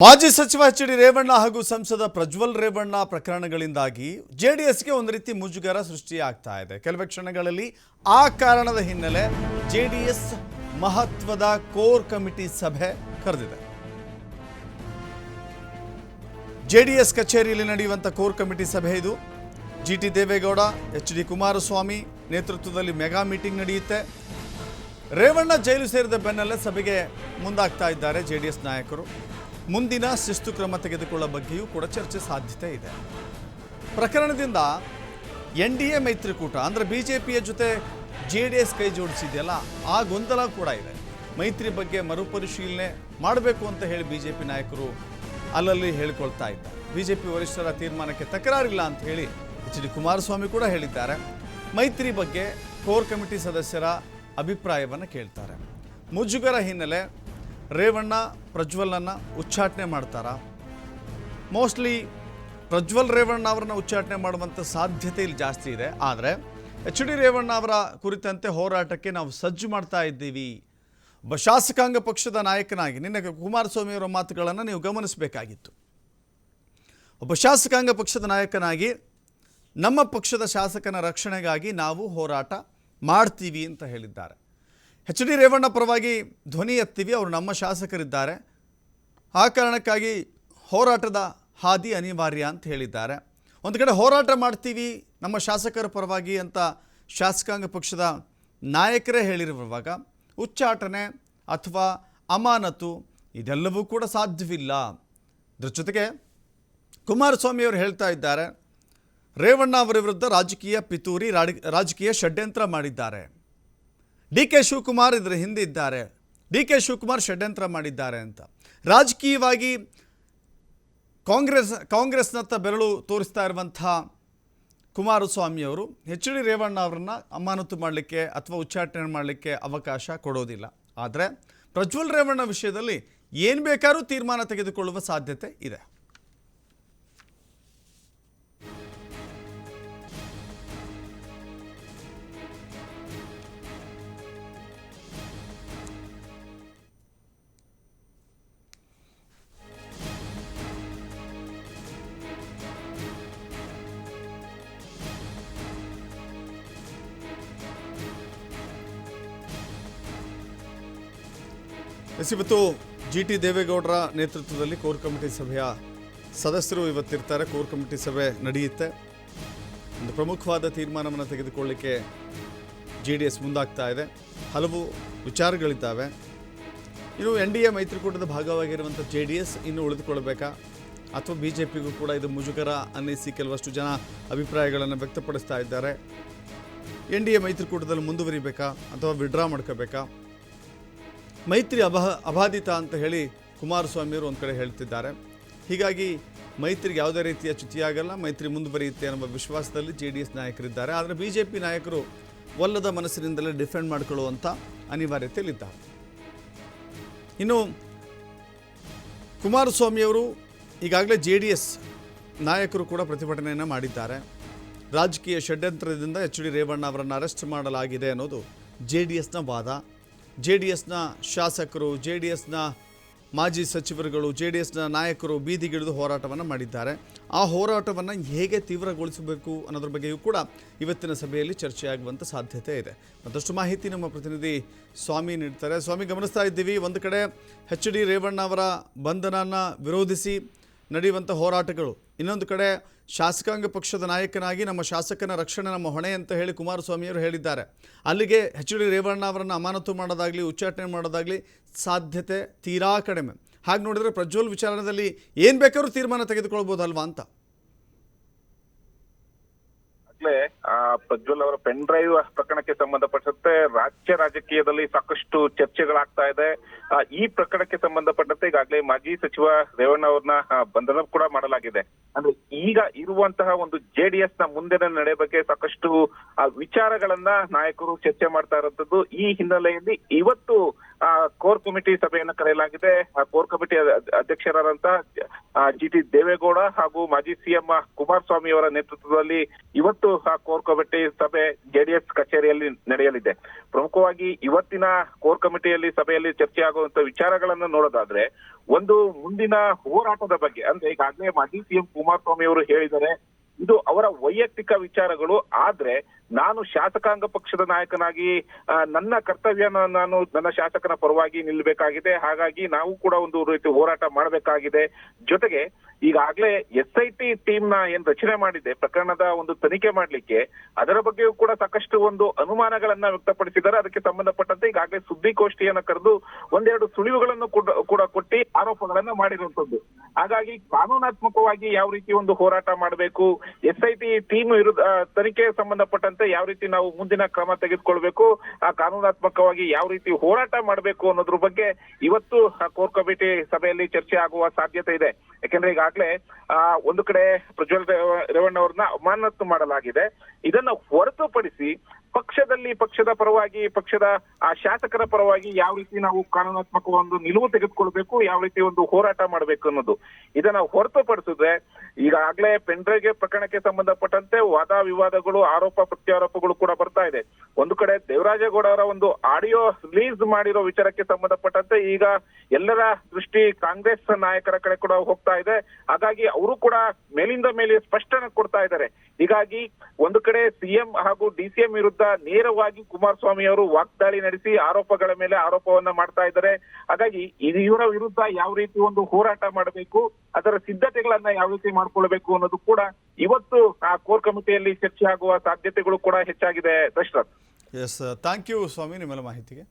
ಮಾಜಿ ಸಚಿವ ಎಚ್.ಡಿ. ರೇವಣ್ಣ ಹಾಗೂ ಸಂಸದ ಪ್ರಜ್ವಲ್ ರೇವಣ್ಣ ಪ್ರಕರಣಗಳಿಂದಾಗಿ ಜೆಡಿಎಸ್ಗೆ ಒಂದು ರೀತಿ ಮುಜುಗರ ಸೃಷ್ಟಿಯಾಗ್ತಾ ಇದೆ. ಕೆಲವೇ ಕ್ಷಣಗಳಲ್ಲಿ ಆ ಕಾರಣದ ಹಿನ್ನೆಲೆ ಜೆಡಿಎಸ್ ಮಹತ್ವದ ಕೋರ್ ಕಮಿಟಿ ಸಭೆ ಕರೆದಿದೆ. ಜೆಡಿಎಸ್ ಕಚೇರಿಯಲ್ಲಿ ನಡೆಯುವಂತ ಕೋರ್ ಕಮಿಟಿ ಸಭೆ ಇದು. ಜಿ.ಟಿ. ದೇವೇಗೌಡ, ಎಚ್.ಡಿ. ಕುಮಾರಸ್ವಾಮಿ ನೇತೃತ್ವದಲ್ಲಿ ಮೆಗಾ ಮೀಟಿಂಗ್ ನಡೆಯುತ್ತೆ. ರೇವಣ್ಣ ಜೈಲು ಸೇರಿದ ಬೆನ್ನಲ್ಲೇ ಸಭೆಗೆ ಮುಂದಾಗ್ತಾ ಇದ್ದಾರೆ ಜೆಡಿಎಸ್ ನಾಯಕರು. ಮುಂದಿನ ಶಿಸ್ತು ಕ್ರಮ ತೆಗೆದುಕೊಳ್ಳುವ ಬಗ್ಗೆಯೂ ಕೂಡ ಚರ್ಚೆ ಸಾಧ್ಯತೆ ಇದೆ. ಪ್ರಕರಣದಿಂದ ಎನ್.ಡಿ.ಎ ಮೈತ್ರಿಕೂಟ ಅಂದರೆ ಬಿಜೆಪಿಯ ಜೊತೆ ಜೆಡಿಎಸ್ ಕೈ ಜೋಡಿಸಿದೆಯಲ್ಲ, ಆ ಗೊಂದಲ ಕೂಡ ಇದೆ. ಮೈತ್ರಿ ಬಗ್ಗೆ ಮರುಪರಿಶೀಲನೆ ಮಾಡಬೇಕು ಅಂತ ಹೇಳಿ ಬಿಜೆಪಿ ನಾಯಕರು ಅಲ್ಲಲ್ಲಿ ಹೇಳಿಕೊಳ್ತಾ ಇದ್ದಾರೆ. ಬಿಜೆಪಿ ವರಿಷ್ಠರ ತೀರ್ಮಾನಕ್ಕೆ ತಕರಾರಿಲ್ಲ ಅಂತ ಹೇಳಿ ಎಚ್.ಡಿ. ಕುಮಾರಸ್ವಾಮಿ ಕೂಡ ಹೇಳಿದ್ದಾರೆ. ಮೈತ್ರಿ ಬಗ್ಗೆ ಕೋರ್ ಕಮಿಟಿ ಸದಸ್ಯರ ಅಭಿಪ್ರಾಯವನ್ನು ಕೇಳ್ತಾರೆ. ಮುಜುಗರ ಹಿನ್ನೆಲೆ ರೇವಣ್ಣ ಪ್ರಜ್ವಲನ್ನು ಉಚ್ಚಾಟನೆ ಮಾಡ್ತಾರಾ? ಮೋಸ್ಟ್ಲಿ ಪ್ರಜ್ವಲ್ ರೇವಣ್ಣ ಅವರನ್ನು ಉಚ್ಚಾಟನೆ ಮಾಡುವಂಥ ಸಾಧ್ಯತೆ ಇಲ್ಲಿ ಜಾಸ್ತಿ ಇದೆ. ಆದರೆ ಎಚ್.ಡಿ. ರೇವಣ್ಣ ಅವರ ಕುರಿತಂತೆ ಹೋರಾಟಕ್ಕೆ ನಾವು ಸಜ್ಜು ಮಾಡ್ತಾ ಇದ್ದೀವಿ. ಒಬ್ಬ ಶಾಸಕಾಂಗ ಪಕ್ಷದ ನಾಯಕನಾಗಿ ನಿನ್ನೆ ಕುಮಾರಸ್ವಾಮಿ ಅವರ ಮಾತುಗಳನ್ನು ನೀವು ಗಮನಿಸಬೇಕಾಗಿತ್ತು. ಒಬ್ಬ ಶಾಸಕಾಂಗ ಪಕ್ಷದ ನಾಯಕನಾಗಿ ನಮ್ಮ ಪಕ್ಷದ ಶಾಸಕನ ರಕ್ಷಣೆಗಾಗಿ ನಾವು ಹೋರಾಟ ಮಾಡ್ತೀವಿ ಅಂತ ಹೇಳಿದ್ದಾರೆ. ಎಚ್.ಡಿ. ರೇವಣ್ಣ ಪರವಾಗಿ ಧ್ವನಿ ಎತ್ತೀವಿ, ಅವರು ನಮ್ಮ ಶಾಸಕರಿದ್ದಾರೆ, ಆ ಕಾರಣಕ್ಕಾಗಿ ಹೋರಾಟದ ಹಾದಿ ಅನಿವಾರ್ಯ ಅಂತ ಹೇಳಿದ್ದಾರೆ. ಒಂದು ಕಡೆ ಹೋರಾಟ ಮಾಡ್ತೀವಿ ನಮ್ಮ ಶಾಸಕರ ಪರವಾಗಿ ಅಂತ ಶಾಸಕಾಂಗ ಪಕ್ಷದ ನಾಯಕರೇ ಹೇಳಿರುವಾಗ ಉಚ್ಚಾಟನೆ ಅಥವಾ ಅಮಾನತು ಇದೆಲ್ಲವೂ ಕೂಡ ಸಾಧ್ಯವಿಲ್ಲ. ಇದರ ಜೊತೆಗೆ ಕುಮಾರಸ್ವಾಮಿ ಅವರು ಹೇಳ್ತಾ ಇದ್ದಾರೆ, ರೇವಣ್ಣ ಅವರ ವಿರುದ್ಧ ರಾಜಕೀಯ ಪಿತೂರಿ, ರಾಜಕೀಯ ಷಡ್ಯಂತ್ರ ಮಾಡಿದ್ದಾರೆ. ಡಿ.ಕೆ. ಶಿವಕುಮಾರ್ ಇದರ ಹಿಂದೆ ಇದ್ದಾರೆ, ಡಿ.ಕೆ. ಶಿವಕುಮಾರ್ ಷಡ್ಯಂತ್ರ ಮಾಡಿದ್ದಾರೆ ಅಂತ ರಾಜಕೀಯವಾಗಿ ಕಾಂಗ್ರೆಸ್ನತ್ತ ಬೆರಳು ತೋರಿಸ್ತಾ ಇರುವಂಥ ಕುಮಾರಸ್ವಾಮಿಯವರು ಎಚ್.ಡಿ. ರೇವಣ್ಣ ಅವರನ್ನು ಅಮಾನತು ಮಾಡಲಿಕ್ಕೆ ಅಥವಾ ಉಚ್ಚಾಟನೆ ಮಾಡಲಿಕ್ಕೆ ಅವಕಾಶ ಕೊಡೋದಿಲ್ಲ. ಆದರೆ ಪ್ರಜ್ವಲ್ ರೇವಣ್ಣ ವಿಷಯದಲ್ಲಿ ಏನು ಬೇಕಾದ್ರೂ ತೀರ್ಮಾನ ತೆಗೆದುಕೊಳ್ಳುವ ಸಾಧ್ಯತೆ ಇದೆ. ಇವತ್ತು ಜಿ.ಟಿ. ದೇವೇಗೌಡರ ನೇತೃತ್ವದಲ್ಲಿ ಕೋರ್ ಕಮಿಟಿ ಸಭೆಯ ಸದಸ್ಯರು ಇವತ್ತಿರ್ತಾರೆ. ಕೋರ್ ಕಮಿಟಿ ಸಭೆ ನಡೆಯುತ್ತೆ. ಒಂದು ಪ್ರಮುಖವಾದ ತೀರ್ಮಾನವನ್ನು ತೆಗೆದುಕೊಳ್ಳಲಿಕ್ಕೆ ಜೆ.ಡಿ.ಎಸ್ ಮುಂದಾಗ್ತಾ ಇದೆ. ಹಲವು ವಿಚಾರಗಳಿದ್ದಾವೆ. ಇನ್ನು ಎನ್.ಡಿ.ಎ ಮೈತ್ರಿಕೂಟದ ಭಾಗವಾಗಿರುವಂಥ ಜೆ.ಡಿ.ಎಸ್ ಇನ್ನು ಉಳಿದುಕೊಳ್ಬೇಕಾ ಅಥವಾ ಬಿ.ಜೆ.ಪಿಗೂ ಕೂಡ ಇದು ಮುಜುಗರ ಅನ್ನಿಸಿ ಕೆಲವಷ್ಟು ಜನ ಅಭಿಪ್ರಾಯಗಳನ್ನು ವ್ಯಕ್ತಪಡಿಸ್ತಾ ಇದ್ದಾರೆ. ಎನ್.ಡಿ.ಎ ಮೈತ್ರಿಕೂಟದಲ್ಲಿ ಮುಂದುವರಿಬೇಕಾ ಅಥವಾ ವಿಡ್ರಾ ಮಾಡ್ಕೋಬೇಕಾ? ಮೈತ್ರಿ ಅಬಾಧಿತ ಅಂತ ಹೇಳಿ ಕುಮಾರಸ್ವಾಮಿಯವರು ಒಂದು ಕಡೆ ಹೇಳ್ತಿದ್ದಾರೆ. ಹೀಗಾಗಿ ಮೈತ್ರಿಗೆ ಯಾವುದೇ ರೀತಿಯ ಚ್ಯುತಿಯಾಗಲ್ಲ, ಮೈತ್ರಿ ಮುಂದುವರಿಯುತ್ತೆ ಅನ್ನುವ ವಿಶ್ವಾಸದಲ್ಲಿ ಜೆ.ಡಿ.ಎಸ್ ನಾಯಕರಿದ್ದಾರೆ. ಆದರೆ ಬಿ.ಜೆ.ಪಿ ನಾಯಕರು ಒಲ್ಲದ ಮನಸ್ಸಿನಿಂದಲೇ ಡಿಫೆಂಡ್ ಮಾಡಿಕೊಳ್ಳುವಂಥ ಅನಿವಾರ್ಯತೆಯಲ್ಲಿದ್ದಾರೆ. ಇನ್ನು ಕುಮಾರಸ್ವಾಮಿಯವರು ಈಗಾಗಲೇ ಜೆ.ಡಿ.ಎಸ್ ನಾಯಕರು ಕೂಡ ಪ್ರತಿಭಟನೆಯನ್ನು ಮಾಡಿದ್ದಾರೆ. ರಾಜಕೀಯ ಷಡ್ಯಂತ್ರದಿಂದ ಎಚ್.ಡಿ. ರೇವಣ್ಣ ಅವರನ್ನು ಅರೆಸ್ಟ್ ಮಾಡಲಾಗಿದೆ ಅನ್ನೋದು ಜೆ.ಡಿ.ಎಸ್ನ ವಾದ. ಜೆ.ಡಿ.ಎಸ್ನ ಶಾಸಕರು, ಜೆ.ಡಿ.ಎಸ್ನ ಮಾಜಿ ಸಚಿವರುಗಳು, ಜೆ.ಡಿ.ಎಸ್ನ ನಾಯಕರು ಬೀದಿಗಿಳಿದು ಹೋರಾಟವನ್ನು ಮಾಡಿದ್ದಾರೆ. ಆ ಹೋರಾಟವನ್ನು ಹೇಗೆ ತೀವ್ರಗೊಳಿಸಬೇಕು ಅನ್ನೋದ್ರ ಬಗ್ಗೆಯೂ ಕೂಡ ಇವತ್ತಿನ ಸಭೆಯಲ್ಲಿ ಚರ್ಚೆಯಾಗುವಂಥ ಸಾಧ್ಯತೆ ಇದೆ. ಮತ್ತಷ್ಟು ಮಾಹಿತಿ ನಮ್ಮ ಪ್ರತಿನಿಧಿ ಸ್ವಾಮಿ ನೀಡ್ತಾರೆ. ಸ್ವಾಮಿ, ಗಮನಿಸ್ತಾ ಇದ್ದೀವಿ, ಒಂದು ಕಡೆ ಎಚ್.ಡಿ. ರೇವಣ್ಣ ಅವರ ಬಂಧನವನ್ನು ವಿರೋಧಿಸಿ ನಡೆಯುವಂಥ ಹೋರಾಟಗಳು, ಇನ್ನೊಂದು ಕಡೆ ಶಾಸಕಾಂಗ ಪಕ್ಷದ ನಾಯಕನಾಗಿ ನಮ್ಮ ಶಾಸಕನ ರಕ್ಷಣೆ ನಮ್ಮ ಹೊಣೆ ಅಂತ ಹೇಳಿ ಕುಮಾರಸ್ವಾಮಿಯವರು ಹೇಳಿದ್ದಾರೆ. ಅಲ್ಲಿಗೆ ಎಚ್.ಡಿ. ರೇವಣ್ಣ ಅವರನ್ನು ಅಮಾನತು ಮಾಡೋದಾಗಲಿ ಉಚ್ಚಾಟನೆ ಮಾಡೋದಾಗಲಿ ಸಾಧ್ಯತೆ ತೀರಾ ಕಡಿಮೆ. ಹಾಗೆ ನೋಡಿದರೆ ಪ್ರಜ್ವಲ್ ವಿಚಾರಣೆಯಲ್ಲಿ ಏನು ಬೇಕಾದ್ರೂ ತೀರ್ಮಾನ ತೆಗೆದುಕೊಳ್ಬೋದಲ್ವಾ ಅಂತ. ಪ್ರಜ್ವಲ್ ಅವರ ಪೆನ್ ಡ್ರೈವ್ ಪ್ರಕರಣಕ್ಕೆ ಸಂಬಂಧಪಟ್ಟಂತೆ ರಾಜ್ಯ ರಾಜಕೀಯದಲ್ಲಿ ಸಾಕಷ್ಟು ಚರ್ಚೆಗಳಾಗ್ತಾ ಇದೆ. ಈ ಪ್ರಕರಣಕ್ಕೆ ಸಂಬಂಧಪಟ್ಟಂತೆ ಈಗಾಗಲೇ ಮಾಜಿ ಸಚಿವ ರೇವಣ್ಣ ಅವ್ರನ್ನ ಬಂಧನ ಕೂಡ ಮಾಡಲಾಗಿದೆ. ಅಂದ್ರೆ ಈಗ ಇರುವಂತಹ ಒಂದು ಜೆಡಿಎಸ್ ನ ಮುಂದಿನ ನಡೆ ಬಗ್ಗೆ ಸಾಕಷ್ಟು ವಿಚಾರಗಳನ್ನ ನಾಯಕರು ಚರ್ಚೆ ಮಾಡ್ತಾ ಇರುವಂತದ್ದು. ಈ ಹಿನ್ನೆಲೆಯಲ್ಲಿ ಇವತ್ತು ಕೋರ್ ಕಮಿಟಿ ಸಭೆಯನ್ನು ಕರೆಯಲಾಗಿದೆ. ಕೋರ್ ಕಮಿಟಿ ಅಧ್ಯಕ್ಷರಾದಂತ ಜಿ.ಟಿ. ದೇವೇಗೌಡ ಹಾಗೂ ಮಾಜಿ ಸಿಎಂ ಕುಮಾರಸ್ವಾಮಿ ಅವರ ನೇತೃತ್ವದಲ್ಲಿ ಇವತ್ತು ಕೋರ್ ಕಮಿಟಿ ಸಭೆ ಜೆಡಿಎಸ್ ಕಚೇರಿಯಲ್ಲಿ ನಡೆಯಲಿದೆ. ಪ್ರಮುಖವಾಗಿ ಇವತ್ತಿನ ಕೋರ್ ಕಮಿಟಿಯಲ್ಲಿ ಸಭೆಯಲ್ಲಿ ಚರ್ಚೆ ಆಗುವಂತ ವಿಚಾರಗಳನ್ನು ನೋಡೋದಾದ್ರೆ, ಒಂದು ಮುಂದಿನ ಹೋರಾಟದ ಬಗ್ಗೆ, ಅಂದ್ರೆ ಈಗಾಗಲೇ ಮಾಜಿ ಸಿಎಂ ಕುಮಾರಸ್ವಾಮಿ ಅವರು ಹೇಳಿದ್ದಾರೆ ಇದು ಅವರ ವೈಯಕ್ತಿಕ ವಿಚಾರಗಳು, ಆದ್ರೆ ನಾನು ಶಾಸಕಾಂಗ ಪಕ್ಷದ ನಾಯಕನಾಗಿ ನನ್ನ ಕರ್ತವ್ಯನ ನಾನು ನನ್ನ ಶಾಸಕನ ಪರವಾಗಿ ನಿಲ್ಲಬೇಕಾಗಿದೆ. ಹಾಗಾಗಿ ನಾವು ಕೂಡ ಒಂದು ರೀತಿ ಹೋರಾಟ ಮಾಡಬೇಕಾಗಿದೆ. ಜೊತೆಗೆ ಈಗಾಗಲೇ SIT ಟೀಮ್ ನ ಏನ್ ರಚನೆ ಮಾಡಿದೆ ಪ್ರಕರಣದ ಒಂದು ತನಿಖೆ ಮಾಡ್ಲಿಕ್ಕೆ, ಅದರ ಬಗ್ಗೆಯೂ ಕೂಡ ಸಾಕಷ್ಟು ಒಂದು ಅನುಮಾನಗಳನ್ನ ವ್ಯಕ್ತಪಡಿಸಿದ್ದಾರೆ. ಅದಕ್ಕೆ ಸಂಬಂಧಪಟ್ಟಂತೆ ಈಗಾಗಲೇ ಸುದ್ದಿಗೋಷ್ಠಿಯನ್ನ ಕರೆದು ಒಂದೆರಡು ಸುಳಿವುಗಳನ್ನು ಕೂಡ ಕೊಟ್ಟಿ ಆರೋಪಗಳನ್ನ ಮಾಡಿರುವಂತದ್ದು. ಹಾಗಾಗಿ ಕಾನೂನಾತ್ಮಕವಾಗಿ ಯಾವ ರೀತಿ ಒಂದು ಹೋರಾಟ ಮಾಡಬೇಕು, SIT ಟೀಮ್ ತನಿಖೆಗೆ ಸಂಬಂಧಪಟ್ಟಂತೆ ಯಾವ ರೀತಿ ನಾವು ಮುಂದಿನ ಕ್ರಮ ತೆಗೆದುಕೊಳ್ಬೇಕು, ಆ ಕಾನೂನಾತ್ಮಕವಾಗಿ ಯಾವ ರೀತಿ ಹೋರಾಟ ಮಾಡಬೇಕು ಅನ್ನೋದ್ರ ಬಗ್ಗೆ ಇವತ್ತು ಕೋರ್ ಕಮಿಟಿ ಸಭೆಯಲ್ಲಿ ಚರ್ಚೆ ಆಗುವ ಸಾಧ್ಯತೆ ಇದೆ. ಯಾಕೆಂದ್ರೆ ಈಗಾಗಲೇ ಒಂದು ಕಡೆ ಪ್ರಜ್ವಲ್ ರೇವಣ್ಣ ಅವ್ರನ್ನ ಅಮಾನತು ಮಾಡಲಾಗಿದೆ. ಇದನ್ನ ಹೊರತುಪಡಿಸಿ ಪಕ್ಷದ ಪರವಾಗಿ ಪಕ್ಷದ ಆ ಶಾಸಕರ ಪರವಾಗಿ ಯಾವ ರೀತಿ ನಾವು ಕಾನೂನಾತ್ಮಕ ಒಂದು ನಿಲುವು ತೆಗೆದುಕೊಳ್ಬೇಕು, ಯಾವ ರೀತಿ ಒಂದು ಹೋರಾಟ ಮಾಡಬೇಕು ಅನ್ನೋದು, ಇದನ್ನ ಹೊರತುಪಡಿಸಿದ್ರೆ ಈಗಾಗಲೇ ಪೆನ್ಡ್ರೈವ್ ಪ್ರಕರಣಕ್ಕೆ ಸಂಬಂಧಪಟ್ಟಂತೆ ವಾದ ವಿವಾದಗಳು, ಆರೋಪ ಪ್ರತ್ಯಾರೋಪಗಳು ಕೂಡ ಬರ್ತಾ ಇದೆ. ಒಂದು ಕಡೆ ದೇವರಾಜೇಗೌಡ ಅವರ ಒಂದು ಆಡಿಯೋ ರಿಲೀಸ್ ಮಾಡಿರೋ ವಿಚಾರಕ್ಕೆ ಸಂಬಂಧಪಟ್ಟಂತೆ ಈಗ ಎಲ್ಲರ ದೃಷ್ಟಿ ಕಾಂಗ್ರೆಸ್ ನಾಯಕರ ಕಡೆ ಕೂಡ ಹೋಗ್ತಾ ಇದೆ. ಹಾಗಾಗಿ ಅವರು ಕೂಡ ಮೇಲಿಂದ ಮೇಲೆ ಸ್ಪಷ್ಟನೆ ಕೊಡ್ತಾ ಇದ್ದಾರೆ. ಹೀಗಾಗಿ ಒಂದು ಕಡೆ ಸಿಎಂ ಹಾಗೂ DCM ವಿರುದ್ಧ ನೇರವಾಗಿ ಕುಮಾರಸ್ವಾಮಿ ಅವರು ವಾಗ್ದಾಳಿ ನಡೆಸಿ ಆರೋಪಗಳ ಮೇಲೆ ಆರೋಪವನ್ನ ಮಾಡ್ತಾ ಇದ್ದಾರೆ. ಹಾಗಾಗಿ ಇವರ ವಿರುದ್ಧ ಯಾವ ರೀತಿ ಒಂದು ಹೋರಾಟ ಮಾಡಬೇಕು, ಅದರ ಸಿದ್ಧತೆಗಳನ್ನ ಯಾವ ರೀತಿ ಮಾಡ್ಕೊಳ್ಬೇಕು ಅನ್ನೋದು ಕೂಡ ಇವತ್ತು ಆ ಕೋರ್ ಕಮಿಟಿಯಲ್ಲಿ ಚರ್ಚೆ ಆಗುವ ಸಾಧ್ಯತೆಗಳು ಕೂಡ ಹೆಚ್ಚಾಗಿದೆ. ದಶರಥ್. ಎಸ್, ಥ್ಯಾಂಕ್ ಯು ಸ್ವಾಮಿ ನಿಮ್ಮೆಲ್ಲ ಮಾಹಿತಿಗೆ.